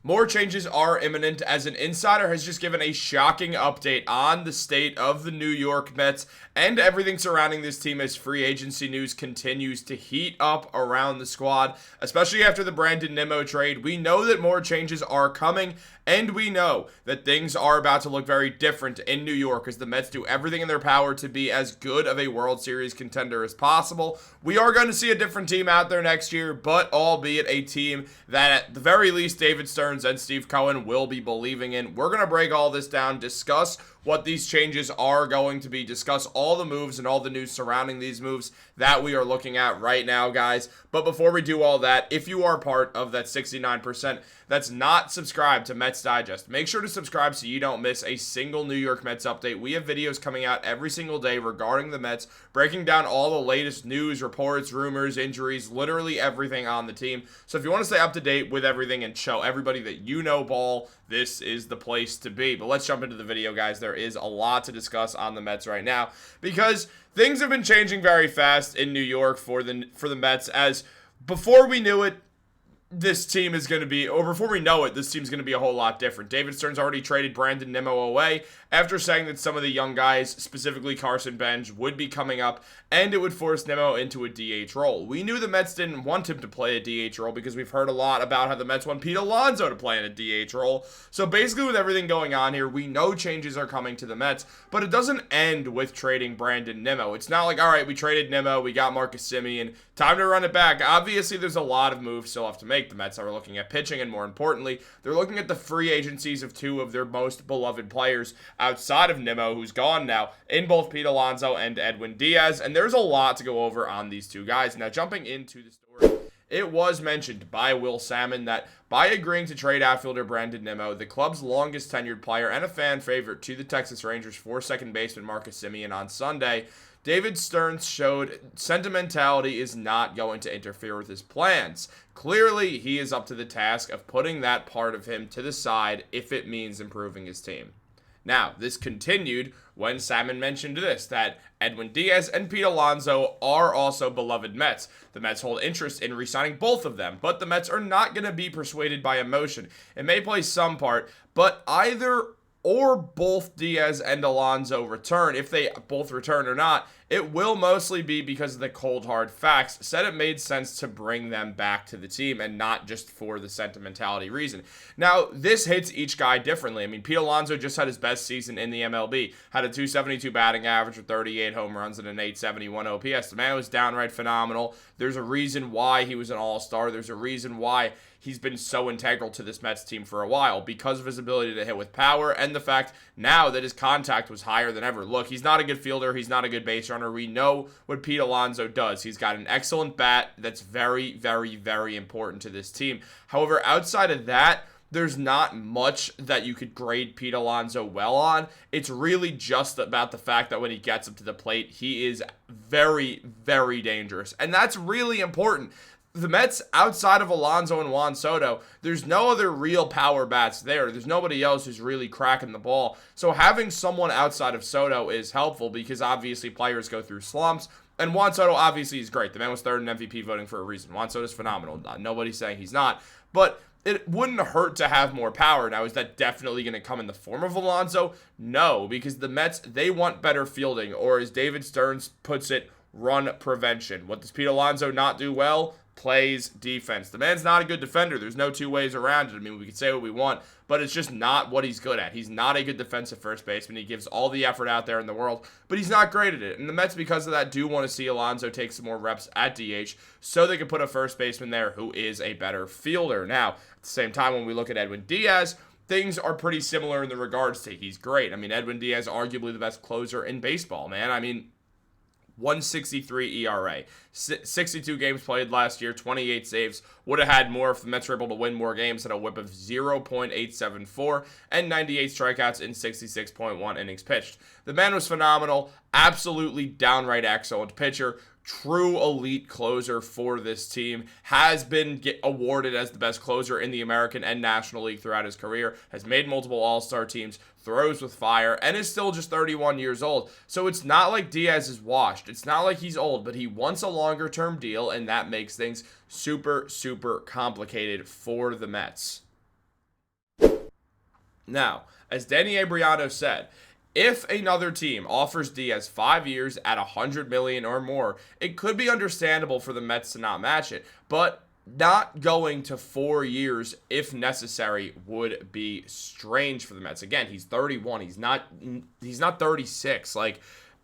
More changes are imminent as an insider has just given a shocking update on the state of the New York Mets and everything surrounding this team as free agency news continues to heat up around the squad, especially after the Brandon Nimmo trade. We know that more changes are coming, and we know that things are about to look very different in New York as the Mets do everything in their power to be as good of a World Series contender as possible. We are going to see a different team out there next year, but albeit a team that at the very least David Stearns and Steve Cohen will be believing in. We're going to break all this down, discuss what these changes are going to be, discuss all the moves and all the news surrounding these moves that we are looking at right now, guys. But before we do all that, if you are part of that 69% that's not subscribed to Mets Digest, make sure to subscribe so you don't miss a single New York Mets update. We have videos coming out every single day regarding the Mets, breaking down all the latest news, reports, rumors, injuries, literally everything on the team. So if you want to stay up to date with everything and show everybody that you know ball, this is the place to be. But let's jump into the video, guys. There is a lot to discuss on the Mets right now because things have been changing very fast in New York for the Mets, as before we knew it, this team is going to be, or before we know it, this team's going to be a whole lot different. David Stearns already traded Brandon Nimmo away after saying that some of the young guys, specifically Carson Bench, would be coming up, and it would force Nimmo into a DH role. We knew the Mets didn't want him to play a DH role because we've heard a lot about how the Mets want Pete Alonso to play in a DH role. So basically with everything going on here, we know changes are coming to the Mets, but it doesn't end with trading Brandon Nimmo. It's not like, all right, we traded Nimmo, we got Marcus Semien, time to run it back. Obviously, there's a lot of moves still have to make. The Mets are looking at pitching, and more importantly, they're looking at the free agencies of two of their most beloved players outside of Nimmo, who's gone now, in both Pete Alonso and Edwin Diaz, and there's a lot to go over on these two guys. Now, jumping into the story, it was mentioned by Will Salmon that by agreeing to trade outfielder Brandon Nimmo, the club's longest tenured player and a fan favorite to the Texas Rangers for second baseman Marcus Semien on Sunday, David Stearns showed sentimentality is not going to interfere with his plans. Clearly, he is up to the task of putting that part of him to the side if it means improving his team. Now, this continued when Salmon mentioned this, that Edwin Diaz and Pete Alonso are also beloved Mets. The Mets hold interest in re-signing both of them, but the Mets are not going to be persuaded by emotion. It may play some part, but either or both Diaz and Alonso return. If they both return or not, it will mostly be because of the cold hard facts. Said it made sense to bring them back to the team and not just for the sentimentality reason. Now, this hits each guy differently. I mean, Pete Alonso just had his best season in the MLB. Had a 272 batting average with 38 home runs and an 871 OPS. The man was downright phenomenal. There's a reason why he was an all-star. There's a reason why he's been so integral to this Mets team for a while, because of his ability to hit with power and the fact now that his contact was higher than ever. Look, he's not a good fielder. He's not a good base runner. We know what Pete Alonso does. He's got an excellent bat that's very, very, very important to this team. However, outside of that, there's not much that you could grade Pete Alonso well on. It's really just about the fact that when he gets up to the plate, he is very, very dangerous. And that's really important. The Mets, outside of Alonso and Juan Soto, there's no other real power bats there. There's nobody else who's really cracking the ball. So having someone outside of Soto is helpful because obviously players go through slumps. And Juan Soto obviously is great. The man was third in MVP voting for a reason. Juan Soto's phenomenal. Nobody's saying he's not. But it wouldn't hurt to have more power. Now, is that definitely going to come in the form of Alonso? No, because the Mets, they want better fielding. Or as David Stearns puts it, run prevention. What does Pete Alonso not do well? Plays defense. The man's not a good defender. There's no two ways around it. I mean, we can say what we want, but it's just not what he's good at. He's not a good defensive first baseman. He gives all the effort out there in the world, but he's not great at it. And the Mets, because of that, do want to see Alonso take some more reps at DH so they can put a first baseman there who is a better fielder. Now, at the same time, when we look at Edwin Diaz, things are pretty similar in the regards to he's great. I mean, Edwin Diaz, arguably the best closer in baseball, man. I mean, 163 ERA, 62 games played last year, 28 saves. Would have had more if the Mets were able to win more games. Had a whip of 0.874 and 98 strikeouts in 66.1 innings pitched. The man was phenomenal, absolutely downright excellent pitcher. True elite closer for this team, has been awarded as the best closer in the American and National League throughout his career, has made multiple all-star teams, throws with fire, and is still just 31 years old. So it's not like Diaz is washed. It's not like he's old, but he wants a longer-term deal, and that makes things super, super complicated for the Mets. Now, as Danny Abriano said, if another team offers Diaz 5 years at $100 million or more, it could be understandable for the Mets to not match it, but not going to 4 years if necessary would be strange for the Mets. Again, he's 31. He's not 36. Like,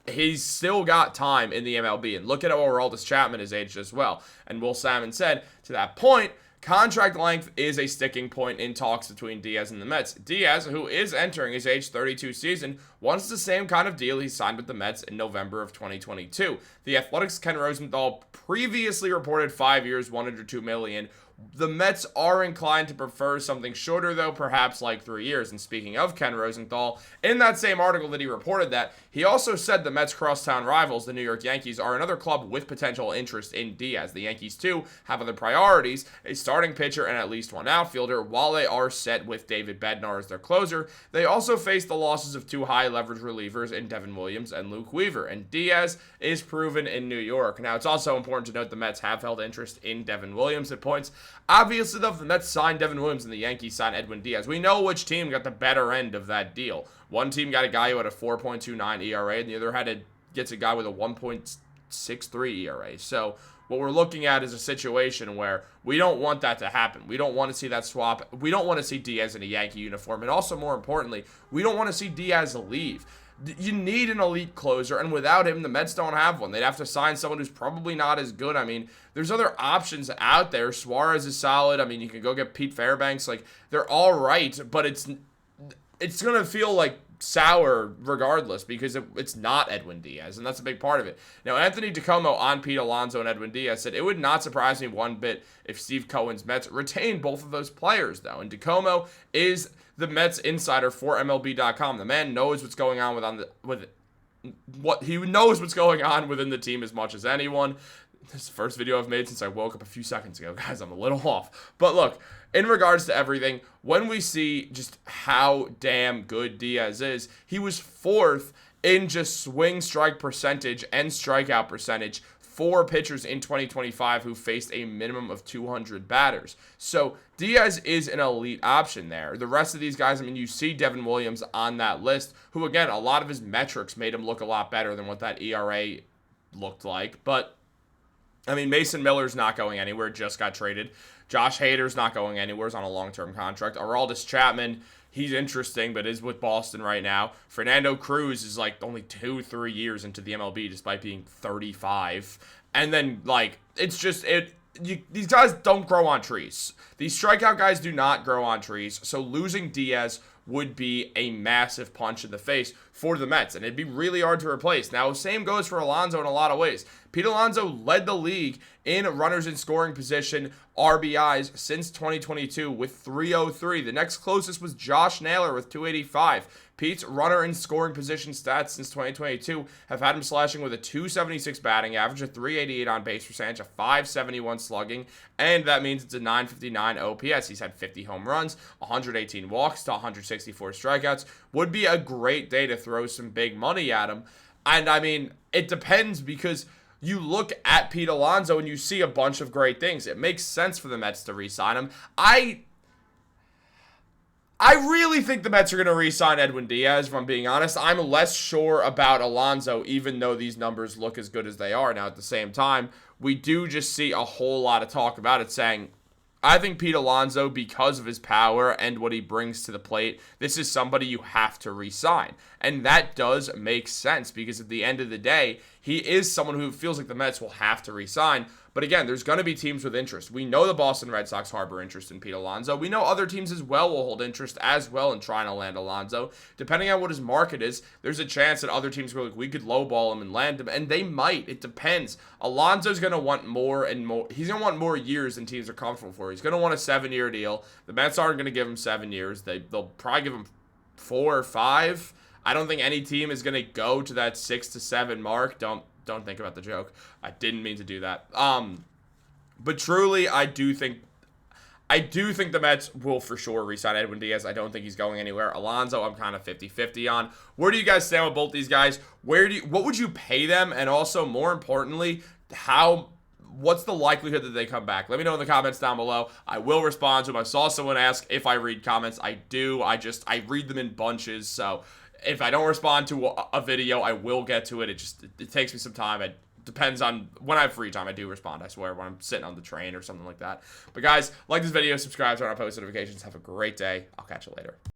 he's still got time in the MLB. And look at how Aroldis Chapman is aged as well. And Will Salmon said, to that point, contract length is a sticking point in talks between Diaz and the Mets. Diaz, who is entering his age 32 season, wants the same kind of deal he signed with the Mets in November of 2022. The Athletics' Ken Rosenthal previously reported 5 years, $102 million. The Mets are inclined to prefer something shorter, though, perhaps like 3 years. And speaking of Ken Rosenthal, in that same article that he reported that, he also said the Mets' crosstown rivals, the New York Yankees, are another club with potential interest in Diaz. The Yankees, too, have other priorities, a starting pitcher and at least one outfielder. While they are set with David Bednar as their closer, they also face the losses of two high-leverage relievers in Devin Williams and Luke Weaver. And Diaz is proven in New York. Now, it's also important to note the Mets have held interest in Devin Williams at points. Obviously, though, if the Mets signed Devin Williams and the Yankees signed Edwin Diaz, we know which team got the better end of that deal. One team got a guy who had a 4.29 ERA, and the other gets a guy with a 1.63 ERA. So what we're looking at is a situation where we don't want that to happen. We don't want to see that swap. We don't want to see Diaz in a Yankee uniform. And also, more importantly, we don't want to see Diaz leave. You need an elite closer, and without him, the Mets don't have one. They'd have to sign someone who's probably not as good. I mean, there's other options out there. Suarez is solid. I mean, you can go get Pete Fairbanks. Like, they're all right, but it's going to feel like sour regardless because it's not Edwin Diaz, and that's a big part of it. Now, Anthony DiComo on Pete Alonso and Edwin Diaz said, it would not surprise me one bit if Steve Cohen's Mets retain both of those players, though. And DiComo is the Mets insider for MLB.com. The man knows what's going on he knows what's going on within the team as much as anyone. This is the first video I've made since I woke up a few seconds ago. Guys, I'm a little off. But look, in regards to everything, when we see just how damn good Diaz is, he was fourth in just swing strike percentage and strikeout percentage for pitchers in 2025 who faced a minimum of 200 batters. So Diaz is an elite option there. The rest of these guys, I mean, you see Devin Williams on that list, who, again, a lot of his metrics made him look a lot better than what that ERA looked like. But, I mean, Mason Miller's not going anywhere, just got traded. Josh Hader's not going anywhere, he's on a long-term contract. Aroldis Chapman, he's interesting, but is with Boston right now. Fernando Cruz is like only 2-3 years into the MLB despite being 35. And then, like, it's just, these guys don't grow on trees. These strikeout guys do not grow on trees. So losing Diaz would be a massive punch in the face for the Mets, and it'd be really hard to replace. Now, same goes for Alonso in a lot of ways. Pete Alonso led the league in runners in scoring position RBIs since 2022 with 303. The next closest was Josh Naylor with 285. Pete's runner in scoring position stats since 2022 have had him slashing with a 276 batting average, a 388 on base percentage, a 571 slugging, and that means it's a 959 OPS. He's had 50 home runs, 118 walks to 164 strikeouts. Would be a great day to throw some big money at him. And I mean, it depends because you look at Pete Alonso and you see a bunch of great things. It makes sense for the Mets to re-sign him. I really think the Mets are going to re-sign Edwin Diaz, if I'm being honest. I'm less sure about Alonso, even though these numbers look as good as they are. Now, at the same time, we do just see a whole lot of talk about it saying, I think Pete Alonso, because of his power and what he brings to the plate, this is somebody you have to re-sign. And that does make sense because at the end of the day, he is someone who feels like the Mets will have to re-sign. But again, there's going to be teams with interest. We know the Boston Red Sox harbor interest in Pete Alonso. We know other teams as well will hold interest as well in trying to land Alonso. Depending on what his market is, there's a chance that other teams go like, we could lowball him and land him, and they might. It depends. Alonso's going to want more and more. He's going to want more years than teams are comfortable for. He's going to want a 7-year deal. The Mets aren't going to give him 7 years. They'll probably give him 4 or 5. I don't think any team is going to go to that 6 to 7 mark. Don't think about the joke. I didn't mean to do that. But truly, I do think the Mets will for sure re-sign Edwin Diaz. I don't think he's going anywhere. Alonso, I'm kind of 50-50 on. Where do you guys stand with both these guys? What would you pay them? And also, more importantly, what's the likelihood that they come back? Let me know in the comments down below. I will respond to them. I saw someone ask if I read comments. I do. I read them in bunches. So if I don't respond to a video, I will get to it. It takes me some time. It depends on when I have free time. I do respond, I swear, when I'm sitting on the train or something like that. But guys, like this video, subscribe, turn on post notifications. Have a great day. I'll catch you later.